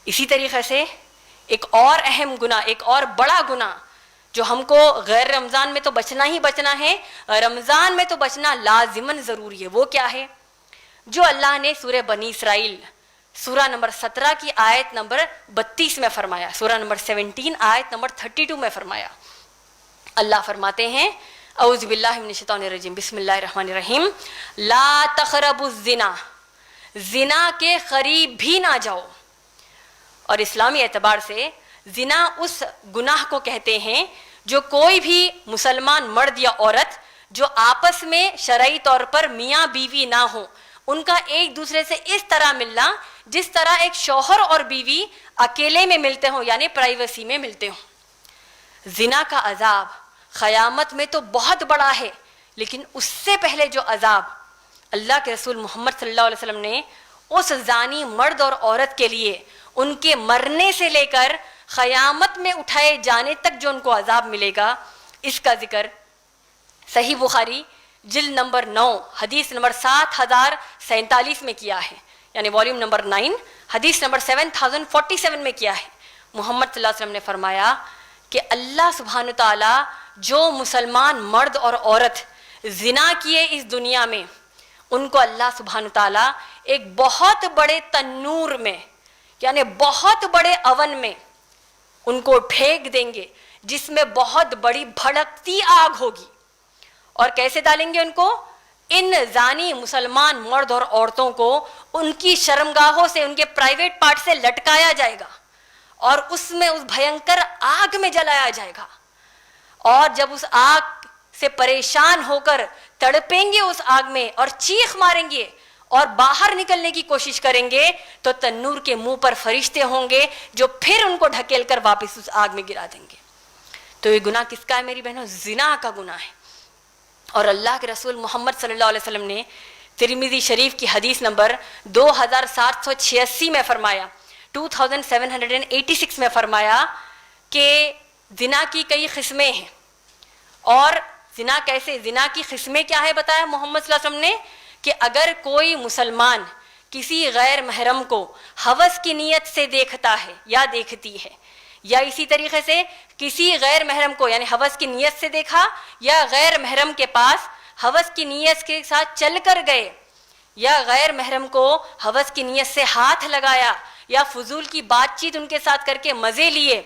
اسی طریقے سے ایک اور اہم گناہ، ایک اور بڑا گناہ جو ہم کو غیر رمضان میں تو بچنا ہی بچنا ہے، رمضان میں تو بچنا لازماً ضروری ہے، وہ کیا ہے؟ جو اللہ نے سورہ بنی اسرائیل سورہ نمبر 17 کی آیت نمبر 32 میں فرمایا، سورہ نمبر 17 آیت نمبر 32 میں فرمایا۔ اللہ فرماتے ہیں اعوذ باللہ من الشیطان الرجیم بسم اللہ الرحمن الرحیم، لا تقربوا الزنا، زنا کے قریب بھی نہ جاؤ۔ اور اسلامی اعتبار سے زنا اس گناہ کو کہتے ہیں جو کوئی بھی مسلمان مرد یا عورت جو آپس میں شرعی طور پر میاں بیوی نہ ہوں، ان کا ایک دوسرے سے اس طرح ملنا جس طرح ایک شوہر اور بیوی اکیلے میں ملتے ہوں، یعنی پرائیویسی میں ملتے ہوں۔ زنا کا عذاب قیامت میں تو بہت بڑا ہے، لیکن اس سے پہلے جو عذاب اللہ کے رسول محمد صلی اللہ علیہ وسلم نے اس زانی مرد اور عورت کے لیے ان کے مرنے سے لے کر قیامت میں اٹھائے جانے تک جو ان کو عذاب ملے گا، اس کا ذکر صحیح بخاری جلد نمبر 9 حدیث نمبر 7047 میں کیا ہے، یعنی والیوم نمبر 9 حدیث نمبر 7047 میں کیا ہے۔ محمد صلی اللہ علیہ وسلم نے فرمایا کہ اللہ سبحانہ تعالیٰ جو مسلمان مرد اور عورت زنا کیے اس دنیا میں، ان کو اللہ سبحانہ تعالیٰ ایک بہت بڑے تنور میں، یعنی بہت بڑے اون میں ان کو پھینک دیں گے، جس میں بہت بڑی بھڑکتی آگ ہوگی۔ اور کیسے ڈالیں گے ان کو؟ ان زانی مسلمان مرد اور عورتوں کو ان کی شرمگاہوں سے، ان کے پرائیویٹ پارٹ سے لٹکایا جائے گا اور اس میں اس بھینکر آگ میں جلایا جائے گا، اور جب اس آگ سے پریشان ہو کر تڑپیں گے اس آگ میں اور چیخ ماریں گے اور باہر نکلنے کی کوشش کریں گے، تو تنور کے منہ پر فرشتے ہوں گے جو پھر ان کو ڈھکیل کر واپس اس آگ میں گرا دیں گے۔ تو یہ گناہ کس کا ہے میری بہنوں؟ زنا کا گناہ ہے۔ اور اللہ کے رسول محمد صلی اللہ علیہ وسلم نے ترمذی شریف کی حدیث نمبر 2786 میں فرمایا، 2786 میں فرمایا کہ زنا کی کئی قسمیں ہیں۔ اور زنا کیسے، زنا کی قسمیں کیا ہے بتایا محمد صلی اللہ علیہ وسلم نے کہ اگر کوئی مسلمان کسی غیر محرم کو ہوس کی نیت سے دیکھتا ہے یا دیکھتی ہے، یا اسی طریقے سے کسی غیر محرم کو یعنی ہوس کی نیت سے دیکھا، یا غیر محرم کے پاس ہوس کی نیت کے ساتھ چل کر گئے، یا غیر محرم کو ہوس کی نیت سے ہاتھ لگایا، یا فضول کی بات چیت ان کے ساتھ کر کے مزے لیے،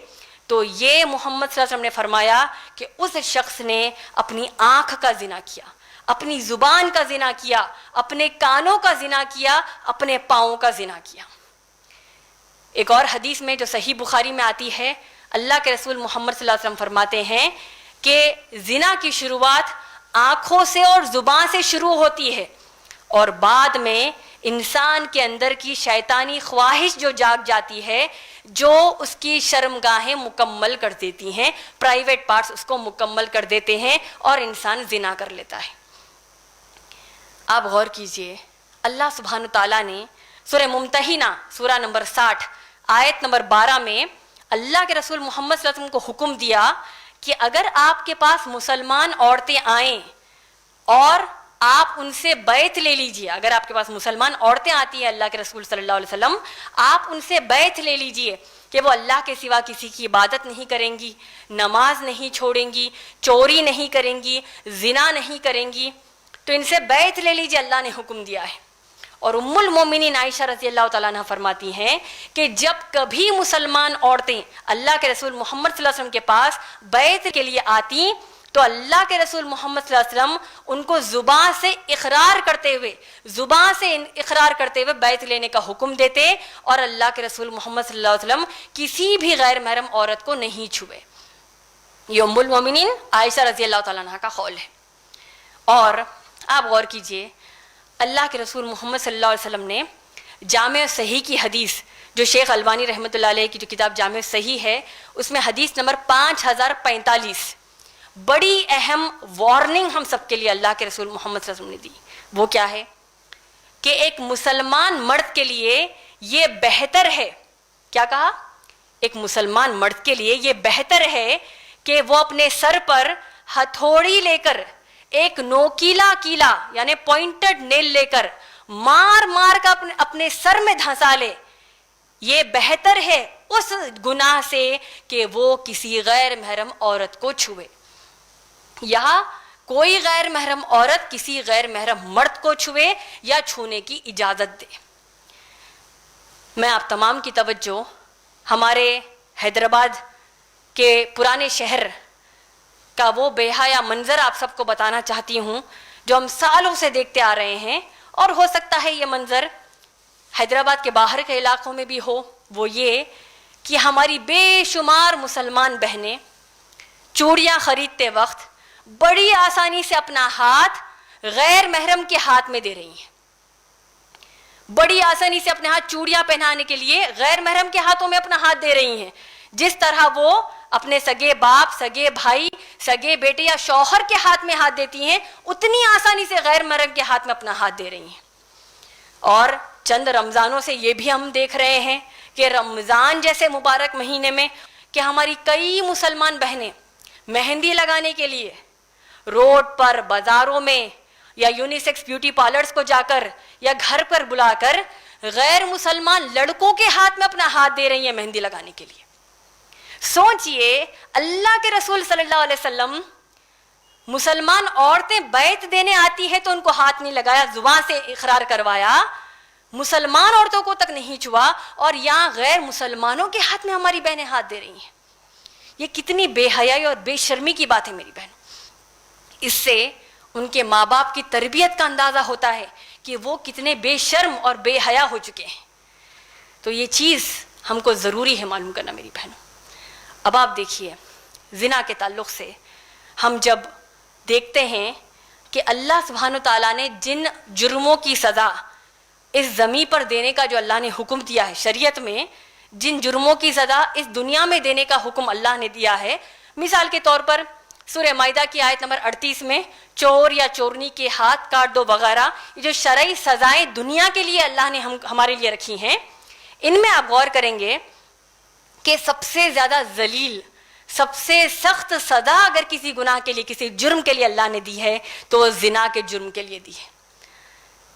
تو یہ محمد صلی اللہ علیہ وسلم نے فرمایا کہ اس شخص نے اپنی آنکھ کا زنا کیا، اپنی زبان کا زنا کیا، اپنے کانوں کا زنا کیا، اپنے پاؤں کا زنا کیا۔ ایک اور حدیث میں جو صحیح بخاری میں آتی ہے، اللہ کے رسول محمد صلی اللہ علیہ وسلم فرماتے ہیں کہ زنا کی شروعات آنکھوں سے اور زبان سے شروع ہوتی ہے، اور بعد میں انسان کے اندر کی شیطانی خواہش جو جاگ جاتی ہے، جو اس کی شرمگاہیں مکمل کر دیتی ہیں، پرائیویٹ پارٹس اس کو مکمل کر دیتے ہیں اور انسان زنا کر لیتا ہے۔ آپ غور کیجئے، اللہ سبحانہ تعالیٰ نے سورہ ممتحنہ سورہ نمبر 60 آیت نمبر 12 میں اللہ کے رسول محمد صلی اللہ علیہ وسلم کو حکم دیا کہ اگر آپ کے پاس مسلمان عورتیں آئیں اور آپ ان سے بیعت لے لیجئے، اگر آپ کے پاس مسلمان عورتیں آتی ہیں اللہ کے رسول صلی اللہ علیہ وسلم، آپ ان سے بیعت لے لیجئے کہ وہ اللہ کے سوا کسی کی عبادت نہیں کریں گی، نماز نہیں چھوڑیں گی، چوری نہیں کریں گی، زنا نہیں کریں گی، تو ان سے بیعت لے لیجئے، اللہ نے حکم دیا ہے۔ اور ام المومنین عائشہ رضی اللہ تعالیٰ عنہ فرماتی ہیں کہ جب کبھی مسلمان عورتیں اللہ کے رسول محمد صلی اللہ علیہ وسلم کے پاس بیعت کے لیے آتی تو اللہ کے رسول محمد صلی اللہ علیہ وسلم ان کو زبان سے اقرار کرتے ہوئے بیعت لینے کا حکم دیتے، اور اللہ کے رسول محمد صلی اللہ علیہ وسلم کسی بھی غیر محرم عورت کو نہیں چھوئے۔ یہ ام المومنین عائشہ رضی اللہ تعالیٰ عنہ کا قول ہے۔ اور آپ غور کیجئے، اللہ کے رسول محمد صلی اللہ علیہ وسلم نے جامع صحیح کی حدیث، جو شیخ البانی رحمۃ اللہ علیہ کی جو کتاب جامع صحیح ہے، اس میں حدیث نمبر 5045 بڑی اہم وارننگ ہم سب کے لیے اللہ کے رسول محمد صلی اللہ علیہ وسلم نے دی۔ وہ کیا ہے کہ ایک مسلمان مرد کے لیے یہ بہتر ہے، کیا کہا؟ ایک مسلمان مرد کے لیے یہ بہتر ہے کہ وہ اپنے سر پر ہتھوڑی لے کر، ایک نوکیلا کیلا یعنی پوائنٹڈ نیل لے کر مار مار کر اپنے سر میں دھنسا لے، یہ بہتر ہے اس گناہ سے کہ وہ کسی غیر محرم عورت کو چھوئے. یہاں کوئی غیر محرم عورت کسی غیر محرم مرد کو چھوئے یا چھونے کی اجازت دے. میں آپ تمام کی توجہ ہمارے حیدرآباد کے پرانے شہر کا وہ بے حیا منظر آپ سب کو بتانا چاہتی ہوں جو ہم سالوں سے دیکھتے آ رہے ہیں, اور ہو سکتا ہے یہ منظر حیدرآباد کے باہر کے علاقوں میں بھی ہو. وہ یہ کہ ہماری بے شمار مسلمان بہنیں چوڑیاں خریدتے وقت بڑی آسانی سے اپنا ہاتھ غیر محرم کے ہاتھ میں دے رہی ہیں. بڑی آسانی سے اپنے ہاتھ چوڑیاں پہنانے کے لیے غیر محرم کے ہاتھوں میں اپنا ہاتھ دے رہی ہیں. جس طرح وہ اپنے سگے باپ, سگے بھائی, سگے بیٹے یا شوہر کے ہاتھ میں ہاتھ دیتی ہیں, اتنی آسانی سے غیر محرم کے ہاتھ میں اپنا ہاتھ دے رہی ہیں. اور چند رمضانوں سے یہ بھی ہم دیکھ رہے ہیں کہ رمضان جیسے مبارک مہینے میں کہ ہماری کئی مسلمان بہنیں مہندی لگانے کے لیے روڈ پر, بازاروں میں یا یونیسیکس بیوٹی پارلرز کو جا کر یا گھر پر بلا کر غیر مسلمان لڑکوں کے ہاتھ میں اپنا ہاتھ دے رہی ہیں مہندی لگانے کے لیے. سوچئے اللہ کے رسول صلی اللہ علیہ وسلم مسلمان عورتیں بیعت دینے آتی ہے تو ان کو ہاتھ نہیں لگایا, زبان سے اقرار کروایا, مسلمان عورتوں کو تک نہیں چھوا, اور یہاں غیر مسلمانوں کے ہاتھ میں ہماری بہنیں ہاتھ دے رہی ہیں. یہ کتنی بے حیائی اور بے شرمی کی بات ہے میری بہنوں. اس سے ان کے ماں باپ کی تربیت کا اندازہ ہوتا ہے کہ وہ کتنے بے شرم اور بے حیا ہو چکے ہیں. تو یہ چیز ہم کو ضروری ہے معلوم کرنا میری بہنوں. اب آپ دیکھیے زنا کے تعلق سے ہم جب دیکھتے ہیں کہ اللہ سبحانہ تعالیٰ نے جن جرموں کی سزا اس زمین پر دینے کا جو اللہ نے حکم دیا ہے شریعت میں, جن جرموں کی سزا اس دنیا میں دینے کا حکم اللہ نے دیا ہے, مثال کے طور پر سورہ مائدہ کی آیت نمبر 38 میں چور یا چورنی کے ہاتھ کاٹ دو وغیرہ, یہ جو شرعی سزائیں دنیا کے لیے اللہ نے ہمارے لیے رکھی ہیں, ان میں آپ غور کریں گے کہ سب سے زیادہ ذلیل, سب سے سخت سزا اگر کسی گناہ کے لیے, کسی جرم کے لیے اللہ نے دی ہے تو زنا کے جرم کے لیے دی ہے.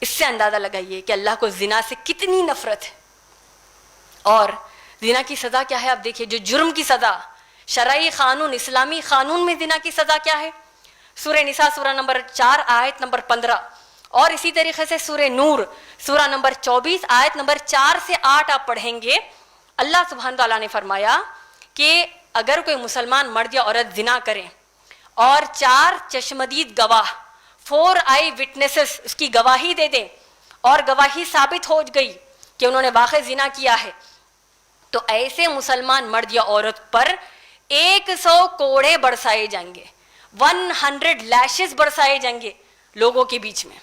اس سے اندازہ لگائیے کہ اللہ کو زنا سے کتنی نفرت ہے. اور زنا کی سزا کیا ہے آپ دیکھیے, جو جرم کی سزا شرعی قانون, اسلامی قانون میں زنا کی سزا کیا ہے. سورہ نساء سورہ نمبر 4 آیت نمبر 15, اور اسی طریقے سے سورہ نور سورہ نمبر 24 آیت نمبر 4 سے 8 آپ پڑھیں گے. اللہ سبحانہ تعالیٰ نے فرمایا کہ اگر کوئی مسلمان مرد یا عورت زنا کریں اور 4 چشمدید گواہ 4 آئی وٹنسز اس کی گواہی دے دیں, اور گواہی ثابت ہو گئی کہ انہوں نے واقع زنا کیا ہے, تو ایسے مسلمان مرد یا عورت پر 100 کوڑے برسائے جائیں گے, 100 لیشز برسائے جائیں گے لوگوں کے بیچ میں.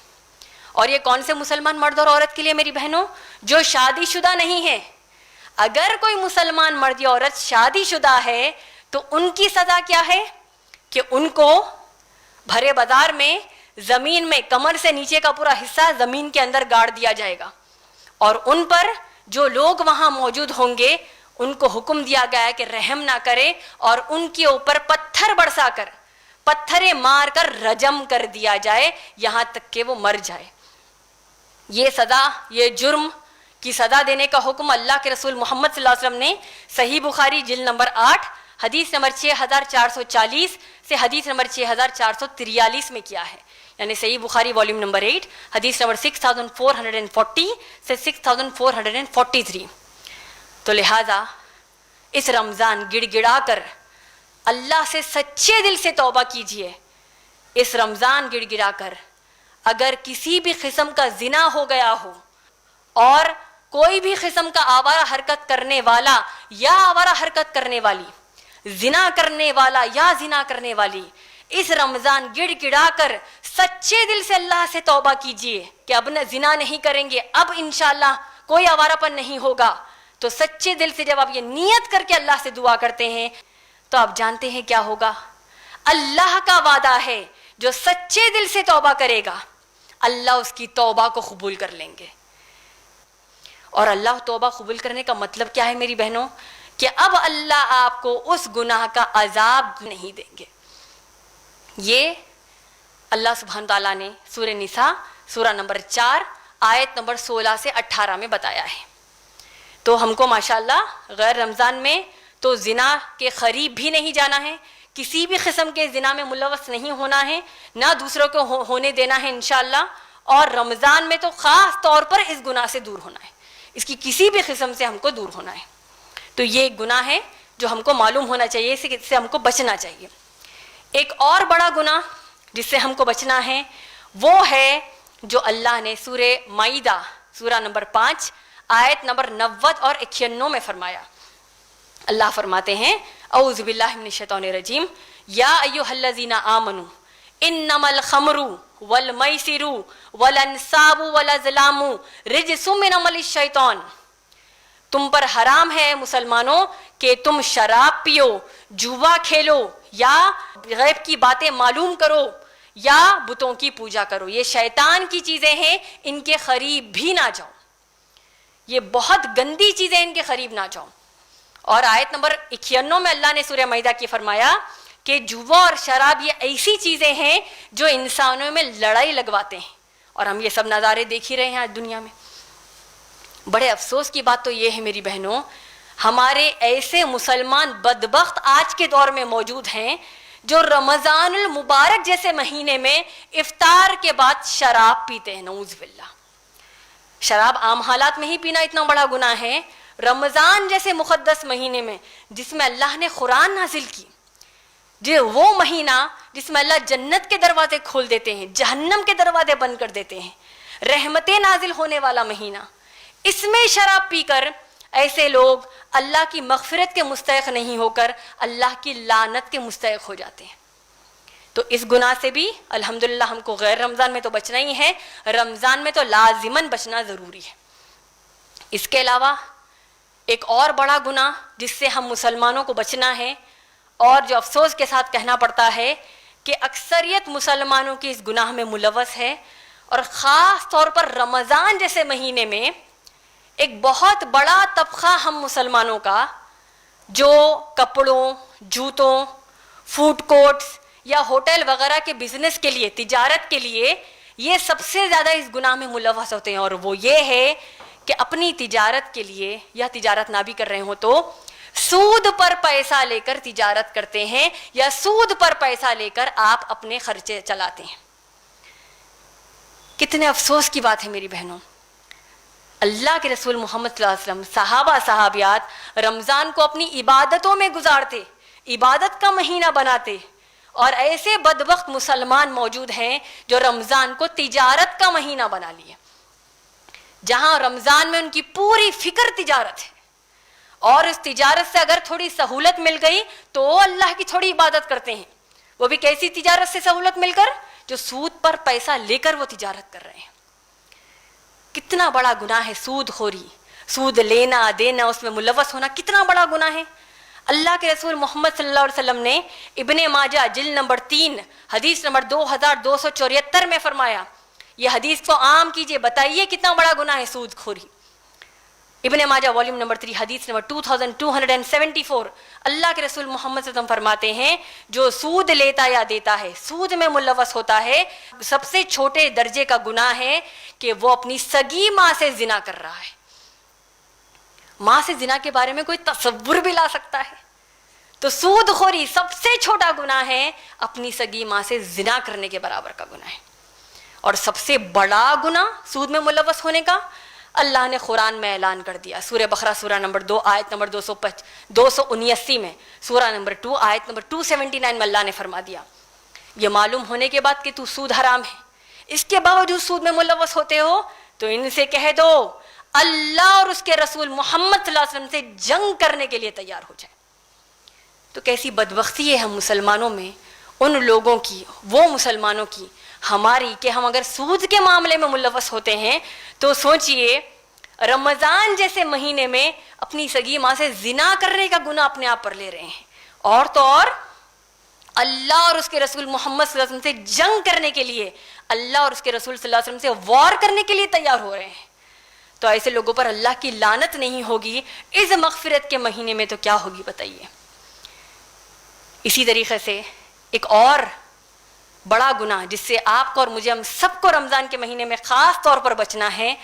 اور یہ کون سے مسلمان مرد اور عورت کے لیے میری بہنوں؟ جو شادی شدہ نہیں ہے. اگر کوئی مسلمان مرد یا عورت شادی شدہ ہے تو ان کی سزا کیا ہے کہ ان کو بھرے بازار میں زمین میں کمر سے نیچے کا پورا حصہ زمین کے اندر گاڑ دیا جائے گا, اور ان پر جو لوگ وہاں موجود ہوں گے ان کو حکم دیا گیا ہے کہ رحم نہ کرے, اور ان کے اوپر پتھر برسا کر, پتھریں مار کر رجم کر دیا جائے یہاں تک کہ وہ مر جائے. یہ سزا, یہ جرم کی سزا دینے کا حکم اللہ کے رسول محمد صلی اللہ علیہ وسلم نے صحیح بخاری جلد نمبر 8 حدیث نمبر 6440 سے حدیث نمبر 6443 میں کیا ہے. یعنی صحیح بخاری والیوم نمبر 8 حدیث نمبر 6440 سے 6443. تو لہذا اس رمضان گڑ گڑا کر اللہ سے سچے دل سے توبہ کیجئے. اس رمضان گڑ گڑا کر اگر کسی بھی قسم کا زنا ہو گیا ہو, اور کوئی بھی قسم کا آوارہ حرکت کرنے والا یا آوارہ حرکت کرنے والی, زنا کرنے والا یا زنا کرنے والی, اس رمضان گڑ گڑا کر سچے دل سے اللہ سے توبہ کیجئے کہ اب زنا نہیں کریں گے, اب انشاءاللہ کوئی آوارہ پن نہیں ہوگا. تو سچے دل سے جب آپ یہ نیت کر کے اللہ سے دعا کرتے ہیں تو آپ جانتے ہیں کیا ہوگا. اللہ کا وعدہ ہے جو سچے دل سے توبہ کرے گا اللہ اس کی توبہ کو قبول کر لیں گے. اور اللہ توبہ قبول کرنے کا مطلب کیا ہے میری بہنوں؟ کہ اب اللہ آپ کو اس گناہ کا عذاب نہیں دیں گے. یہ اللہ سبحانہ تعالیٰ نے سورہ نساء سورہ نمبر 4 آیت نمبر 16 سے 18 میں بتایا ہے. تو ہم کو ماشاءاللہ غیر رمضان میں تو زنا کے قریب بھی نہیں جانا ہے، کسی بھی قسم کے زنا میں ملوث نہیں ہونا ہے، نہ دوسروں کو ہونے دینا ہے انشاءاللہ، اور رمضان میں تو خاص طور پر اس گناہ سے دور ہونا ہے، اس کی کسی بھی قسم سے ہم کو دور ہونا ہے۔ تو یہ ایک گناہ ہے جو ہم کو معلوم ہونا چاہیے، اس سے ہم کو بچنا چاہیے۔ ایک اور بڑا گناہ جس سے ہم کو بچنا ہے وہ ہے جو اللہ نے سورہ مائدہ سورہ نمبر 5 آیت نمبر 90 اور 91 میں فرمایا۔ اللہ فرماتے ہیں اعوذ باللہ من الشیطان الرجیم یا ایھا الذین آمنوا انما الخمر والمیسر والانصاب والازلام رجس من عمل الشیطان، تم پر حرام ہے مسلمانوں کہ تم شراب پیو، جوا کھیلو، یا غیب کی باتیں معلوم کرو، یا بتوں کی پوجا کرو، یہ شیطان کی چیزیں ہیں، ان کے قریب بھی نہ جاؤ، یہ بہت گندی چیزیں، ان کے قریب نہ جاؤ۔ اور آیت نمبر 91 میں اللہ نے سورہ مائدہ کی فرمایا کہ جوا اور شراب یہ ایسی چیزیں ہیں جو انسانوں میں لڑائی لگواتے ہیں، اور ہم یہ سب نظارے دیکھ ہی رہے ہیں آج دنیا میں۔ بڑے افسوس کی بات تو یہ ہے میری بہنوں، ہمارے ایسے مسلمان بدبخت آج کے دور میں موجود ہیں جو رمضان المبارک جیسے مہینے میں افطار کے بعد شراب پیتے ہیں، نعوذ باللہ۔ شراب عام حالات میں ہی پینا اتنا بڑا گناہ ہے، رمضان جیسے مقدس مہینے میں جس میں اللہ نے قرآن نازل کی، جو وہ مہینہ جس میں اللہ جنت کے دروازے کھول دیتے ہیں، جہنم کے دروازے بند کر دیتے ہیں، رحمتیں نازل ہونے والا مہینہ، اس میں شراب پی کر ایسے لوگ اللہ کی مغفرت کے مستحق نہیں ہو کر اللہ کی لعنت کے مستحق ہو جاتے ہیں۔ تو اس گناہ سے بھی الحمدللہ ہم کو غیر رمضان میں تو بچنا ہی ہے، رمضان میں تو لازماً بچنا ضروری ہے۔ اس کے علاوہ ایک اور بڑا گناہ جس سے ہم مسلمانوں کو بچنا ہے، اور جو افسوس کے ساتھ کہنا پڑتا ہے کہ اکثریت مسلمانوں کی اس گناہ میں ملوث ہے، اور خاص طور پر رمضان جیسے مہینے میں ایک بہت بڑا طبقہ ہم مسلمانوں کا جو کپڑوں، جوتوں، فوڈ کورٹس یا ہوٹل وغیرہ کے بزنس کے لیے، تجارت کے لیے یہ سب سے زیادہ اس گناہ میں ملوث ہوتے ہیں، اور وہ یہ ہے کہ اپنی تجارت کے لیے یا تجارت نہ بھی کر رہے ہوں تو سود پر پیسہ لے کر تجارت کرتے ہیں، یا سود پر پیسہ لے کر آپ اپنے خرچے چلاتے ہیں۔ کتنے افسوس کی بات ہے میری بہنوں، اللہ کے رسول محمد صلی اللہ علیہ وسلم، صحابہ صحابیات رمضان کو اپنی عبادتوں میں گزارتے، عبادت کا مہینہ بناتے، اور ایسے بدبخت مسلمان موجود ہیں جو رمضان کو تجارت کا مہینہ بنا لیے، جہاں رمضان میں ان کی پوری فکر تجارت ہے، اور اس تجارت سے اگر تھوڑی سہولت مل گئی تو اللہ کی تھوڑی عبادت کرتے ہیں، وہ بھی کیسی تجارت سے سہولت مل کر؟ جو سود پر پیسہ لے کر وہ تجارت کر رہے ہیں۔ کتنا بڑا گناہ ہے سود خوری، سود لینا دینا، اس میں ملوث ہونا کتنا بڑا گناہ ہے۔ اللہ کے رسول محمد صلی اللہ علیہ وسلم نے ابن ماجہ جلد نمبر 3 حدیث نمبر 2274 میں فرمایا، یہ حدیث کو عام کیجئے، بتائیے کتنا بڑا گناہ ہے سود خوری۔ ابن ماجہ والیوم نمبر 3 حدیث نمبر 2274، اللہ کے رسول محمد صلی اللہ علیہ وسلم فرماتے ہیں جو سود لیتا یا دیتا ہے، سود میں ملوث ہوتا ہے، سب سے چھوٹے درجے کا گناہ ہے کہ وہ اپنی سگی ماں سے زنا کر رہا ہے۔ ماں سے زنا کے بارے میں کوئی تصور بھی لا سکتا ہے؟ تو سود خوری سب سے چھوٹا گناہ ہے، اپنی سگی ماں سے زنا کرنے کے برابر کا گناہ ہے۔ اور سب سے بڑا گناہ سود میں ملوث ہونے کا اللہ نے قرآن میں اعلان کر دیا، سورہ بقرہ سورہ نمبر 2 آیت نمبر 279 میں، سورہ نمبر 2 آیت نمبر 279 میں اللہ نے فرما دیا، یہ معلوم ہونے کے بعد کہ تو سود حرام ہے، اس کے باوجود سود میں ملوث ہوتے ہو، تو ان سے کہہ دو اللہ اور اس کے رسول محمد صلی اللہ علیہ وسلم سے جنگ کرنے کے لیے تیار ہو جائے۔ تو کیسی بدبختی ہے ہم مسلمانوں میں، ان لوگوں کی، وہ مسلمانوں کی، ہماری، کہ ہم اگر سود کے معاملے میں ملوث ہوتے ہیں تو سوچئے رمضان جیسے مہینے میں اپنی سگی ماں سے زنا کرنے کا گناہ اپنے آپ پر لے رہے ہیں، اور تو اور اللہ اور اس کے رسول محمد صلی اللہ علیہ وسلم سے جنگ کرنے کے لیے، اللہ اور اس کے رسول صلی اللہ علیہ وسلم سے وار کرنے کے لیے تیار ہو رہے ہیں۔ تو ایسے لوگوں پر اللہ کی لعنت نہیں ہوگی، اس مغفرت کے مہینے میں تو کیا ہوگی بتائیے۔ اسی طریقے سے ایک اور بڑا گناہ جس سے آپ کو اور مجھے، ہم سب کو رمضان کے مہینے میں خاص طور پر بچنا ہے،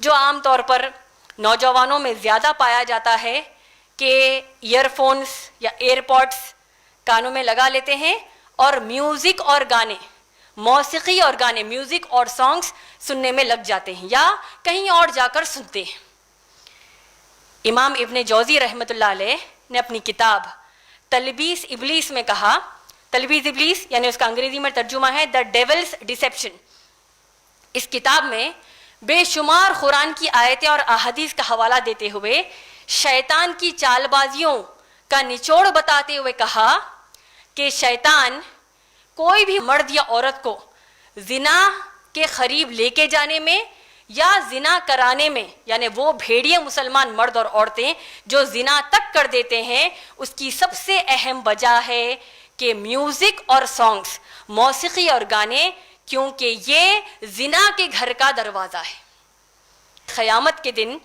جو عام طور پر نوجوانوں میں زیادہ پایا جاتا ہے کہ ایئر فونس یا ایئر پوڈس کانوں میں لگا لیتے ہیں اور میوزک اور گانے، موسیقی اور گانے، میوزک اور سانگس سننے میں لگ جاتے ہیں یا کہیں اور جا کر سنتے ہیں۔ امام ابن جوزی رحمۃ اللہ علیہ نے اپنی کتاب تلبیس ابلیس میں کہا، تلبیس ابلیس یعنی اس کا انگریزی میں ترجمہ ہے دا ڈیولز ڈیسیپشن، اس کتاب میں بے شمار قرآن کی آیتیں اور احادیث کا حوالہ دیتے ہوئے شیطان کی چال بازیوں کا نچوڑ بتاتے ہوئے کہا کہ شیطان کوئی بھی مرد یا عورت کو زنا کے قریب لے کے جانے میں یا زنا کرانے میں، یعنی وہ بھیڑیے مسلمان مرد اور عورتیں جو زنا تک کر دیتے ہیں، اس کی سب سے اہم وجہ ہے کہ میوزک اور سانگس، موسیقی اور گانے، کیونکہ یہ زنا کے گھر کا دروازہ ہے۔ قیامت کے دن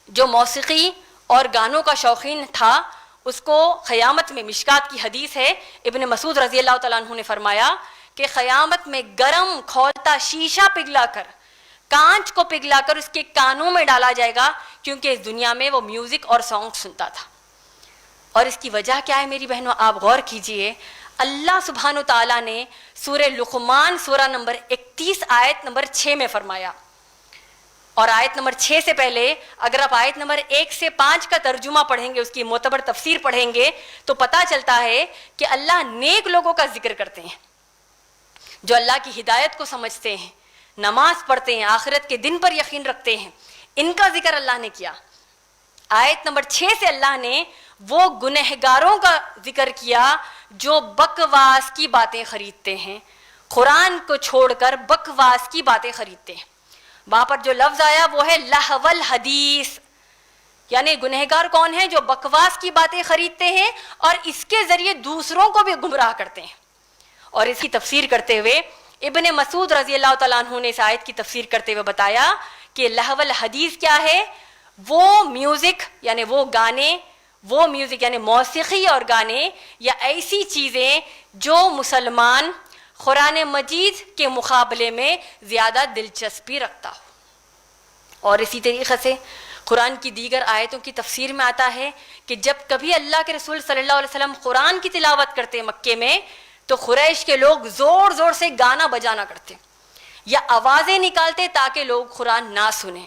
جو موسیقی اور گانوں کا شوقین تھا، اس کو قیامت میں، مشکات کی حدیث ہے، ابن مسعود رضی اللہ تعالیٰ عنہ نے فرمایا کہ قیامت میں گرم کھولتا شیشہ پگھلا کر، کانچ کو پگھلا کر اس کے کانوں میں ڈالا جائے گا، کیونکہ اس دنیا میں وہ میوزک اور سانگ سنتا تھا۔ اور اس کی وجہ کیا ہے میری بہنوں؟ آپ غور کیجئے، اللہ سبحانہ و تعالیٰ نے سورہ لقمان سورہ نمبر 31 آیت نمبر 6 میں فرمایا، اور آیت نمبر 6 سے پہلے اگر آپ آیت نمبر 1 سے 5 کا ترجمہ پڑھیں گے، اس کی معتبر تفسیر پڑھیں گے، تو پتہ چلتا ہے کہ اللہ نیک لوگوں کا ذکر کرتے ہیں جو اللہ کی ہدایت کو سمجھتے ہیں، نماز پڑھتے ہیں، آخرت کے دن پر یقین رکھتے ہیں، ان کا ذکر اللہ نے کیا۔ آیت نمبر 6 سے اللہ نے وہ گنہگاروں کا ذکر کیا جو بکواس کی باتیں خریدتے ہیں، قرآن کو چھوڑ کر بکواس کی باتیں خریدتے ہیں۔ وہاں پر جو لفظ آیا وہ ہے لہو الحدیث، یعنی گنہگار کون ہیں؟ جو بکواس کی باتیں خریدتے ہیں اور اس کے ذریعے دوسروں کو بھی گمراہ کرتے ہیں۔ اور اس کی تفسیر کرتے ہوئے ابن مسعود رضی اللہ تعالیٰ عنہ نے اس آیت کی تفسیر کرتے ہوئے بتایا کہ لہو الحدیث کیا ہے؟ وہ میوزک یعنی وہ گانے، وہ میوزک یعنی موسیقی اور گانے یا ایسی چیزیں جو مسلمان قرآن مجید کے مقابلے میں زیادہ دلچسپی رکھتا ہو۔ اور اسی طریقے سے قرآن کی دیگر آیتوں کی تفسیر میں آتا ہے کہ جب کبھی اللہ کے رسول صلی اللہ علیہ وسلم قرآن کی تلاوت کرتے مکے میں، تو قریش کے لوگ زور زور سے گانا بجانا کرتے یا آوازیں نکالتے تاکہ لوگ قرآن نہ سنیں۔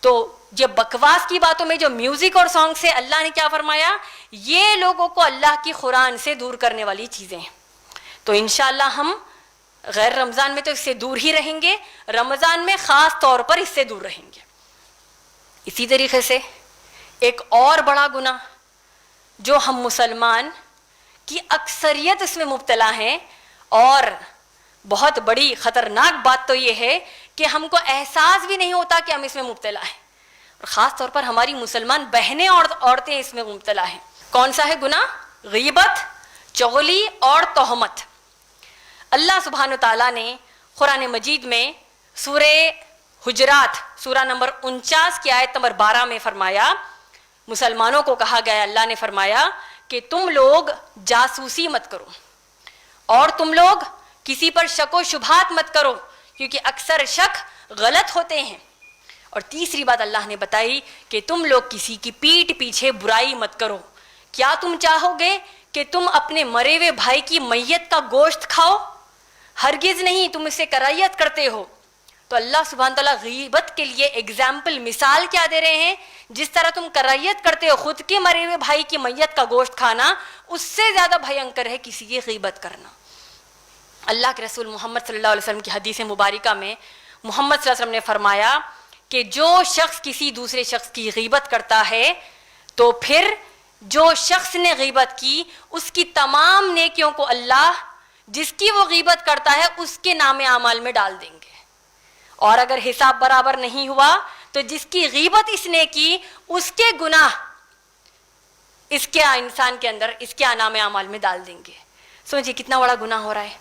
تو یہ بکواس کی باتوں میں جو میوزک اور سانگ سے اللہ نے کیا فرمایا؟ یہ لوگوں کو اللہ کی قرآن سے دور کرنے والی چیزیں ہیں۔ تو انشاءاللہ ہم غیر رمضان میں تو اس سے دور ہی رہیں گے، رمضان میں خاص طور پر اس سے دور رہیں گے۔ اسی طریقے سے ایک اور بڑا گناہ جو ہم مسلمان کی اکثریت اس میں مبتلا ہیں، اور بہت بڑی خطرناک بات تو یہ ہے کہ ہم کو احساس بھی نہیں ہوتا کہ ہم اس میں مبتلا ہیں، اور خاص طور پر ہماری مسلمان بہنیں اور عورتیں اس میں مبتلا ہیں۔ کون سا ہے گناہ؟ غیبت، چغلی اور تہمت۔ اللہ سبحانہ تعالیٰ نے قرآن مجید میں سورہ حجرات سورہ نمبر 49 کی آیت نمبر 12 میں فرمایا، مسلمانوں کو کہا گیا، اللہ نے فرمایا کہ تم لوگ جاسوسی مت کرو اور تم لوگ کسی پر شک و شبہات مت کرو، کیونکہ اکثر شک غلط ہوتے ہیں۔ اور تیسری بات اللہ نے بتائی کہ تم لوگ کسی کی پیٹھ پیچھے برائی مت کرو۔ کیا تم چاہو گے کہ تم اپنے مرے ہوئے بھائی کی میت کا گوشت کھاؤ؟ ہرگز نہیں، تم اسے کرائیت کرتے ہو۔ تو اللہ سبحانہ تعالیٰ غیبت کے لیے اگزامپل، مثال کیا دے رہے ہیں؟ جس طرح تم کرائیت کرتے ہو خود کے مرے ہوئے بھائی کی میت کا گوشت کھانا، اس سے زیادہ بھینکر ہے کسی کی غیبت کرنا۔ اللہ کے رسول محمد صلی اللہ علیہ وسلم کی حدیث مبارکہ میں محمد صلی اللہ علیہ وسلم نے فرمایا کہ جو شخص کسی دوسرے شخص کی غیبت کرتا ہے تو پھر جو شخص نے غیبت کی اس کی تمام نیکیوں کو اللہ جس کی وہ غیبت کرتا ہے اس کے نام اعمال میں ڈال دیں گے، اور اگر حساب برابر نہیں ہوا تو جس کی غیبت اس نے کی اس کے گناہ اس کے انسان کے اندر اس کے نام اعمال میں ڈال دیں گے۔ سوچیے کتنا بڑا گناہ ہو رہا ہے۔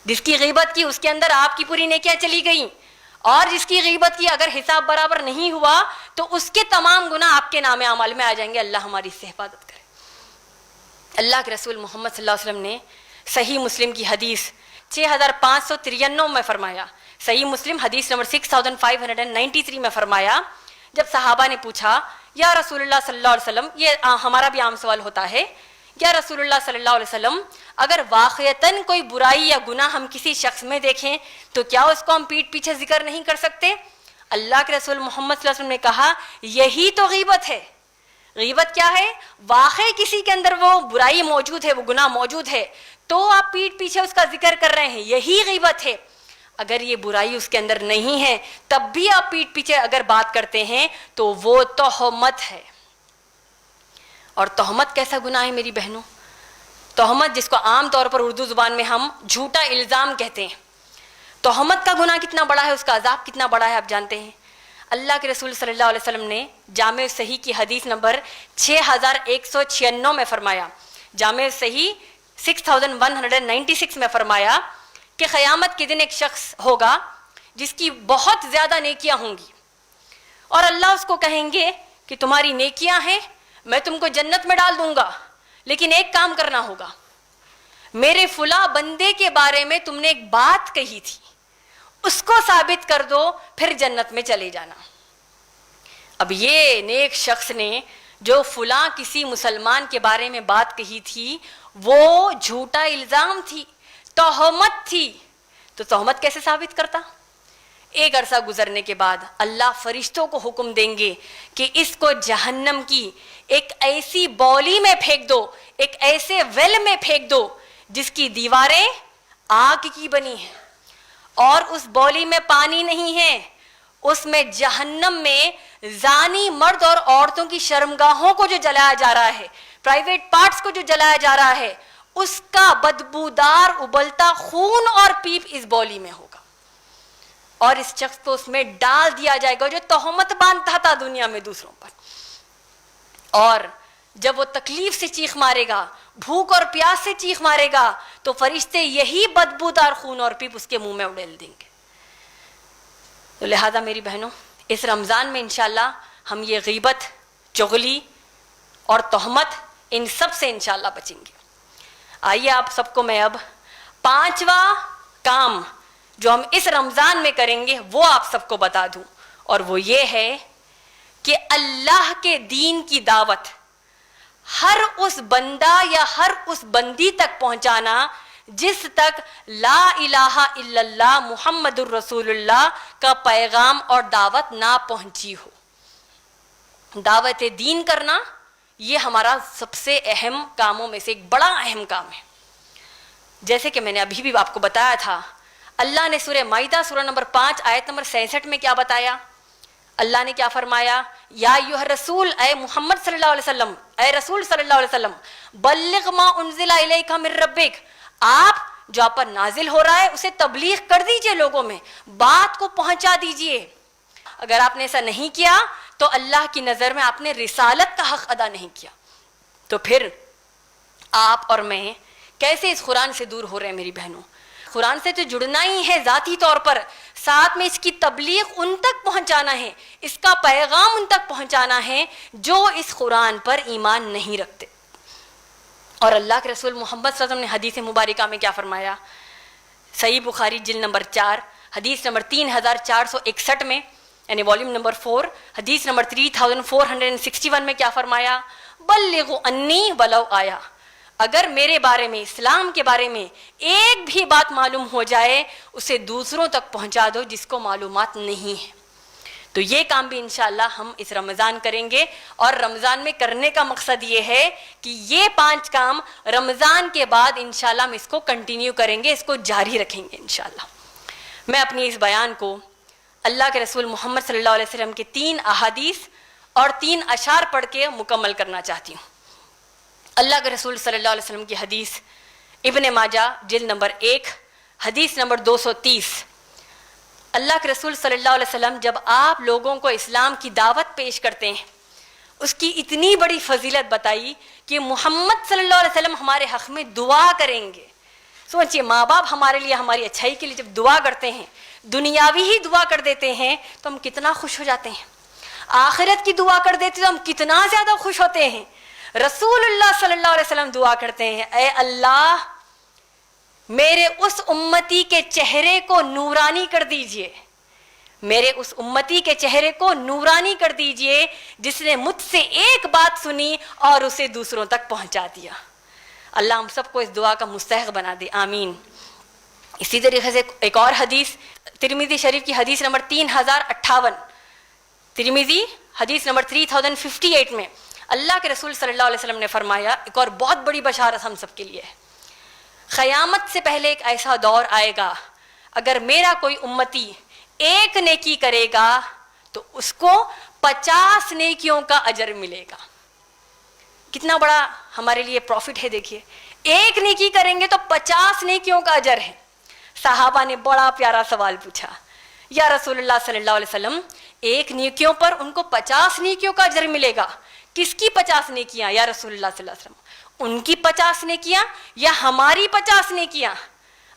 جس کی غیبت کی اس کے اندر آپ کی پوری نیکیاں چلی گئیں، اور جس کی غیبت کی اگر حساب برابر نہیں ہوا تو اس کے تمام گناہ آپ کے نام اعمال میں آ جائیں گے۔ اللہ ہماری اس سے حفاظت کرے۔ اللہ کے رسول محمد صلی اللہ علیہ وسلم نے صحیح مسلم کی حدیث 6593 میں فرمایا، صحیح مسلم حدیث نمبر 6593 میں فرمایا جب صحابہ نے پوچھا یا رسول اللہ صلی اللہ علیہ وسلم، یہ ہمارا بھی عام سوال ہوتا ہے، یا رسول اللہ صلی اللہ علیہ وسلم اگر واقعتاً کوئی برائی یا گناہ ہم کسی شخص میں دیکھیں تو کیا اس کو ہم پیٹھ پیچھے ذکر نہیں کر سکتے؟ اللہ کے رسول محمد صلی اللہ علیہ وسلم نے کہا یہی تو غیبت ہے۔ غیبت کیا ہے؟ واقعی کسی کے اندر وہ برائی موجود ہے، وہ گناہ موجود ہے، تو آپ پیٹھ پیچھے اس کا ذکر کر رہے ہیں، یہی غیبت ہے۔ اگر یہ برائی اس کے اندر نہیں ہے تب بھی آپ پیٹھ پیچھے اگر بات کرتے ہیں تو وہ تہمت ہے۔ اور تہمت کیسا گناہ ہے میری بہنوں؟ تہمت جس کو عام طور پر اردو زبان میں ہم جھوٹا الزام کہتے ہیں، تہمت کا گناہ کتنا بڑا ہے، اس کا عذاب کتنا بڑا ہے آپ جانتے ہیں؟ اللہ کے رسول صلی اللہ علیہ وسلم نے جامع صحیح کی حدیث نمبر 6196 میں فرمایا، جامع صحیح 6196 میں فرمایا کہ قیامت کے دن ایک شخص ہوگا جس کی بہت زیادہ نیکیاں ہوں گی، اور اللہ اس کو کہیں گے کہ تمہاری نیکیاں ہیں، میں تم کو جنت میں ڈال دوں گا، لیکن ایک کام کرنا ہوگا، میرے فلاں بندے کے بارے میں تم نے ایک بات کہی تھی، اس کو ثابت کر دو، پھر جنت میں چلے جانا۔ اب یہ نیک شخص نے جو فلاں کسی مسلمان کے بارے میں بات کہی تھی وہ جھوٹا الزام تھی، تہمت تھی، تو تہمت کیسے ثابت کرتا؟ ایک عرصہ گزرنے کے بعد اللہ فرشتوں کو حکم دیں گے کہ اس کو جہنم کی ایک ایسی بولی میں پھینک دو، ایک ایسے ویل میں پھینک دو جس کی دیواریں آگ کی بنی ہیں، اور اس بولی میں پانی نہیں ہے، اس میں جہنم میں زانی مرد اور عورتوں کی شرمگاہوں کو جو جلایا جا رہا ہے، پرائیویٹ پارٹس کو جو جلایا جا رہا ہے، اس کا بدبودار ابلتا خون اور پیپ اس بولی میں ہوگا، اور اس شخص کو اس میں ڈال دیا جائے گا جو تہمت باندھتا تھا دنیا میں دوسروں پر۔ اور جب وہ تکلیف سے چیخ مارے گا، بھوک اور پیاس سے چیخ مارے گا، تو فرشتے یہی بدبودار خون اور پیپ اس کے منہ میں اڑیل دیں گے۔ تو لہذا میری بہنوں، اس رمضان میں انشاءاللہ ہم یہ غیبت، چغلی اور تہمت، ان سب سے انشاءاللہ بچیں گے۔ آئیے آپ سب کو میں اب 5واں کام جو ہم اس رمضان میں کریں گے وہ آپ سب کو بتا دوں، اور وہ یہ ہے کہ اللہ کے دین کی دعوت ہر اس بندہ یا ہر اس بندی تک پہنچانا جس تک لا الہ الا اللہ محمد الرسول اللہ کا پیغام اور دعوت نہ پہنچی ہو۔ دعوت دین کرنا یہ ہمارا سب سے اہم کاموں میں سے ایک بڑا اہم کام ہے۔ جیسے کہ میں نے ابھی بھی آپ کو بتایا تھا، اللہ نے سورہ مائدہ سورہ نمبر 5 آیت نمبر 66 میں کیا بتایا؟ اللہ نے کیا فرمایا؟ یا ایھا الرسول، اے محمد صلی اللہ علیہ وسلم، اے رسول صلی اللہ علیہ وسلم، بلغ ما انزل الیک من ربک، آپ جو آپ پر نازل ہو رہا ہے اسے تبلیغ کر دیجئے، لوگوں میں بات کو پہنچا دیجئے۔ اگر آپ نے ایسا نہیں کیا تو اللہ کی نظر میں آپ نے رسالت کا حق ادا نہیں کیا۔ تو پھر آپ اور میں کیسے اس قرآن سے دور ہو رہے ہیں میری بہنوں؟ قرآن سے تو جڑنا ہی ہے ذاتی طور پر، ساتھ میں اس کی تبلیغ ان تک پہنچانا ہے، اس کا پیغام ان تک پہنچانا ہے جو اس قرآن پر ایمان نہیں رکھتے۔ اور اللہ کے رسول محمد صلی اللہ علیہ وسلم نے حدیث مبارکہ میں کیا فرمایا؟ صحیح بخاری جلد نمبر 4 حدیث نمبر 3461 میں، یعنی والیوم نمبر 4 حدیث نمبر 3461 میں کیا فرمایا؟ بلغوا انی ولو آیا، اگر میرے بارے میں، اسلام کے بارے میں ایک بھی بات معلوم ہو جائے اسے دوسروں تک پہنچا دو جس کو معلومات نہیں ہے۔ تو یہ کام بھی انشاءاللہ ہم اس رمضان کریں گے، اور رمضان میں کرنے کا مقصد یہ ہے کہ یہ 5 کام رمضان کے بعد انشاءاللہ ہم اس کو کنٹینیو کریں گے، اس کو جاری رکھیں گے انشاءاللہ۔ میں اپنی اس بیان کو اللہ کے رسول محمد صلی اللہ علیہ وسلم کے 3 احادیث اور 3 اشعار پڑھ کے مکمل کرنا چاہتی ہوں۔ اللہ کے رسول صلی اللہ علیہ وسلم کی حدیث ابن ماجہ جلد نمبر 1 حدیث نمبر 230۔ اللہ کے رسول صلی اللہ علیہ وسلم جب آپ لوگوں کو اسلام کی دعوت پیش کرتے ہیں، اس کی اتنی بڑی فضیلت بتائی کہ محمد صلی اللہ علیہ وسلم ہمارے حق میں دعا کریں گے۔ سوچئے، ماں باپ ہمارے لیے، ہماری اچھائی کے لیے جب دعا کرتے ہیں، دنیاوی ہی دعا کر دیتے ہیں تو ہم کتنا خوش ہو جاتے ہیں، آخرت کی دعا کر دیتے تو ہم کتنا زیادہ خوش ہوتے ہیں۔ رسول اللہ صلی اللہ علیہ وسلم دعا کرتے ہیں، اے اللہ میرے اس امتی کے چہرے کو نورانی کر دیجئے، میرے اس امتی کے چہرے کو نورانی کر دیجئے جس نے مجھ سے ایک بات سنی اور اسے دوسروں تک پہنچا دیا. اللہ ہم سب کو اس دعا کا مستحق بنا دے, آمین. اسی طریقے سے ایک اور حدیث ترمذی شریف کی حدیث نمبر 3058, ترمذی حدیث نمبر 3058 میں اللہ کے رسول صلی اللہ علیہ وسلم نے فرمایا, ایک اور بہت بڑی بشارت ہم سب کے لیے ہے, قیامت سے پہلے ایک ایسا دور آئے گا اگر میرا کوئی امتی ایک نیکی کرے گا تو اس کو 50 نیکیوں کا اجر ملے گا. کتنا بڑا ہمارے لیے پروفٹ ہے, دیکھیے ایک نیکی کریں گے تو 50 نیکیوں کا اجر ہے. صحابہ نے بڑا پیارا سوال پوچھا, یا رسول اللہ صلی اللہ علیہ وسلم ایک نیکیوں پر ان کو 50 نیکیوں کا اجر ملے گا, کس کی 50 نیکیاں یا رسول اللہ صلی اللہ علیہ وسلم, ان کی 50 نیکیاں یا ہماری 50 نیکیاں؟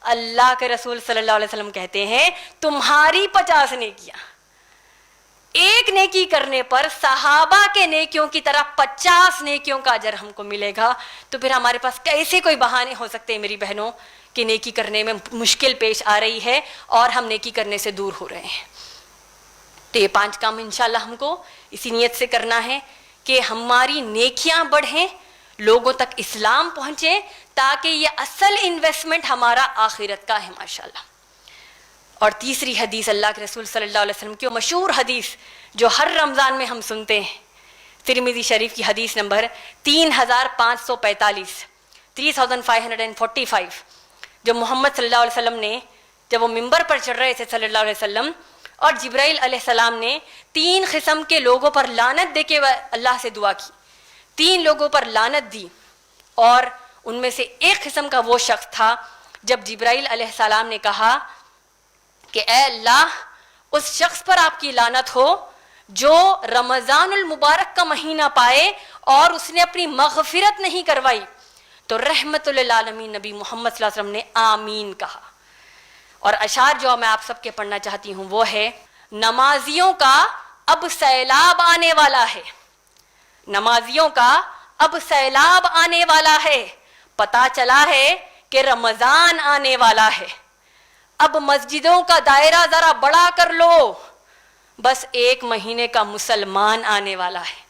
اللہ کے رسول صلی اللہ علیہ وسلم کہتے ہیں تمہاری 50 نیکیاں. ایک نیکی کرنے پر صحابہ کے نیکیوں کی طرح 50 نیکیوں کا اجر ہم کو ملے گا. تو پھر ہمارے پاس کیسے کوئی بہانے ہو سکتے ہیں میری بہنوں کہ نیکی کرنے میں مشکل پیش آ رہی ہے اور ہم نیکی کرنے سے دور ہو رہے ہیں. تو یہ 5 کام انشاءاللہ ہم کو اسی نیت سے کرنا ہے کہ ہماری نیکیاں بڑھیں, لوگوں تک اسلام پہنچے, تاکہ یہ اصل انویسٹمنٹ ہمارا آخرت کا ہے ماشاءاللہ. اور تیسری حدیث اللہ کے رسول صلی اللہ علیہ وسلم کی مشہور حدیث جو ہر رمضان میں ہم سنتے ہیں, ترمذی شریف کی حدیث نمبر 3545 3545, جو محمد صلی اللہ علیہ وسلم نے جب وہ ممبر پر چڑھ رہے تھے صلی اللہ علیہ وسلم, اور جبرائیل علیہ السلام نے 3 قسم کے لوگوں پر لعنت دے کے اللہ سے دعا کی, 3 لوگوں پر لعنت دی, اور ان میں سے ایک قسم کا وہ شخص تھا جب جبرائیل علیہ السلام نے کہا کہ اے اللہ اس شخص پر آپ کی لعنت ہو جو رمضان المبارک کا مہینہ پائے اور اس نے اپنی مغفرت نہیں کروائی. تو رحمت للعالمین نبی محمد صلی اللہ علیہ وسلم نے آمین کہا. اور اشعار جو میں آپ سب کے پڑھنا چاہتی ہوں وہ ہے, نمازیوں کا اب سیلاب آنے والا ہے, نمازیوں کا اب سیلاب آنے والا ہے, پتا چلا ہے کہ رمضان آنے والا ہے, اب مسجدوں کا دائرہ ذرا بڑا کر لو, بس 1 مہینے کا مسلمان آنے والا ہے.